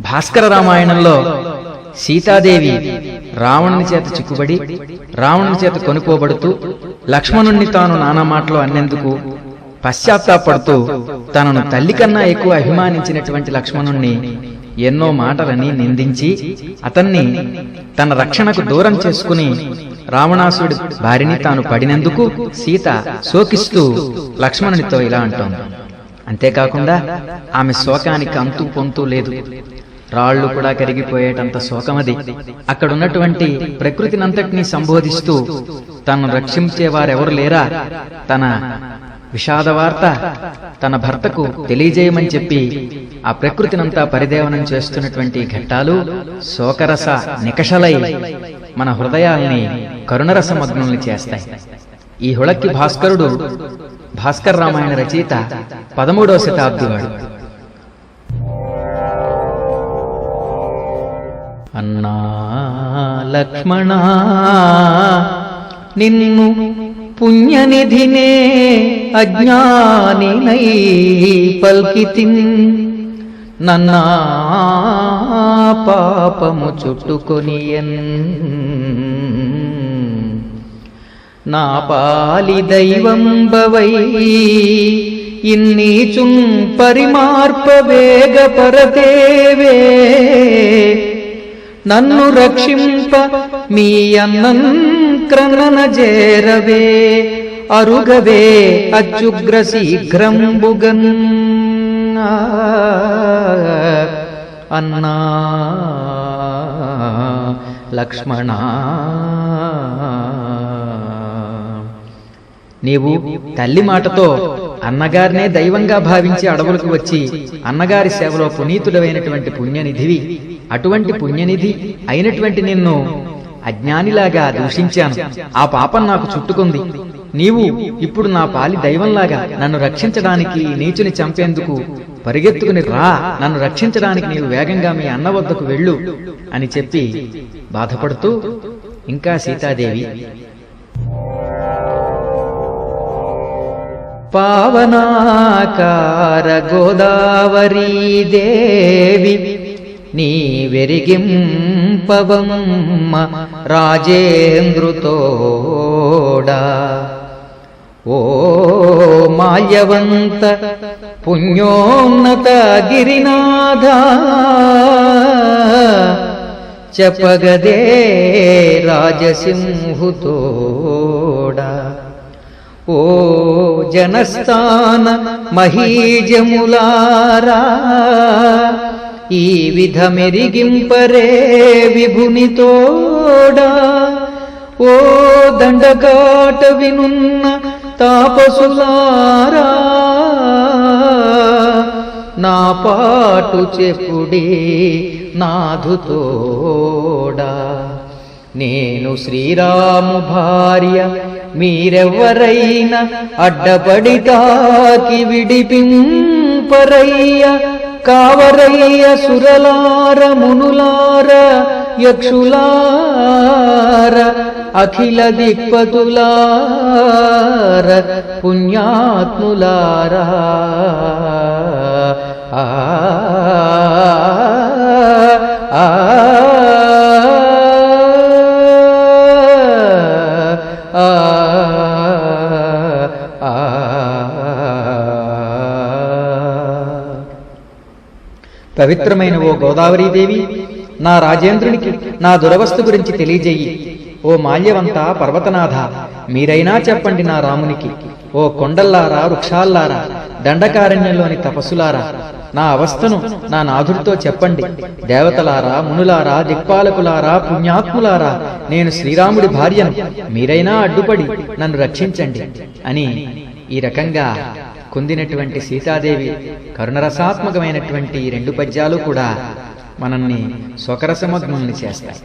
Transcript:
భాస్కర రామాయణంలో సీతాదేవి రావణుని చేత చిక్కుబడి రావణుని చేత కొనుక్కోబడుతూ లక్ష్మణుణ్ణి తాను నానా మాటలు అన్నందుకు పశ్చాత్తాపడుతూ తనను తల్లి కన్నా ఎక్కువ అభిమానించినటువంటి లక్ష్మణుణ్ణి ఎన్నో మాటలని నిందించి అతన్ని తన రక్షణకు దూరం చేసుకుని రావణాసుడి బారిని తాను పడినందుకు సీత శోకిస్తూ లక్ష్మణునితో ఇలా అంటోంది. అంతేకాకుండా ఆమె శోకానికి అంతు పొంతు లేదు. రాళ్లు కూడా కరిగిపోయేటంత శోకమది. అక్కడున్నటువంటి ప్రకృతినంతటినీ సంబోధిస్తూ తను రక్షించేవారెవరు లేరా, తన విషాద వార్త తన భర్తకు తెలియజేయమని చెప్పి ఆ ప్రకృతినంతా పరిదేవనం చేస్తున్నటువంటి ఘట్టాలు శోకరస నికషలై మన హృదయాల్ని కరుణరసమగ్నుల్ని చేస్తాయి. ఈ హుళక్కి భాస్కరుడు భాస్కర రామాయణ రచయిత 13వ శతాబ్దివాడు. అన్నా లక్ష్మణ నిన్ను పుణ్యనిధినే అజ్ఞానినై పల్కితిన్, నన్నా పాపము చుట్టుకొనియన్, నా పాలి దైవంబవై ఇన్నీచున్ పరిమార్ప వేగ పరదేవే, నన్ను రక్షింప మీ అన్నన్ క్రనన జేరవే, అరుగవే అచ్యుగ్ర శీఘ్రంబుగన్. అన్నా లక్ష్మణ నీవు తల్లి మాటతో అన్నగారినే దైవంగా భావించి అడవులకు వచ్చి అన్నగారి సేవలో పునీతుడమైనటువంటి పుణ్యనిధివి. అటువంటి పుణ్యనిధి అయినటువంటి నిన్ను అజ్ఞానిలాగా దూషించాను. ఆ పాపం నాకు చుట్టుకుంది. నీవు ఇప్పుడు నా పాలి దైవంలాగా నన్ను రక్షించడానికి నీచుని చంపేందుకు పరిగెత్తుకుని రా, నన్ను రక్షించడానికి నీవు వేగంగా మీ అన్న వద్దకు వెళ్ళు అని చెప్పి బాధపడుతూ ఇంకా సీతాదేవి పావనాకార గోదావరీ దేవి నీ వెరిగింపవమ్మ రాజేంద్రుతోడా, ఓ మాల్యవంత పుణ్యోన్నత గిరినాథ చెప్పగదే రాజసింహుతోడా, ఓ జనస్థాన మహీజములారా ఈ విధమెరిగింపరే విభునితోడా, ఓ దండకాట వినున్న తాపసులారా నా పాటు చెప్పుడే నాథుతోడా, నేను శ్రీరాము భార్య మీరెవ్వరైనా అడ్డపడి తాకి విడిపింపరయ్య, కావరయ్య సురలార మునులార యక్షులార అఖిల దిక్పతులార పుణ్యాత్ములారా, ఆ ఆ పవిత్రమైన ఓ గోదావరీదేవి, నా రాజేంద్రునికి నా దురవస్థ గురించి తెలియజేయి. ఓ మాల్యవంత పర్వతనాథ మీరైనా చెప్పండి నా రామునికి. ఓ కొండల్లారా వృక్షాల్లారా దండకారణ్యంలోని తపస్సులారా నా అవస్థను నా నాథుడితో చెప్పండి. దేవతలారా మునులారా దిక్పాలకులారా పుణ్యాత్ములారా నేను శ్రీరాముడి భార్యను, మీరైనా అడ్డుపడి నన్ను రక్షించండి అని ఈ రకంగా కుందినటువంటి సీతాదేవి కరుణరసాత్మకమైనటువంటి ఈ 2 పద్యాలు కూడా మనల్ని శోకరసమగ్నుల్ని చేస్తాయి.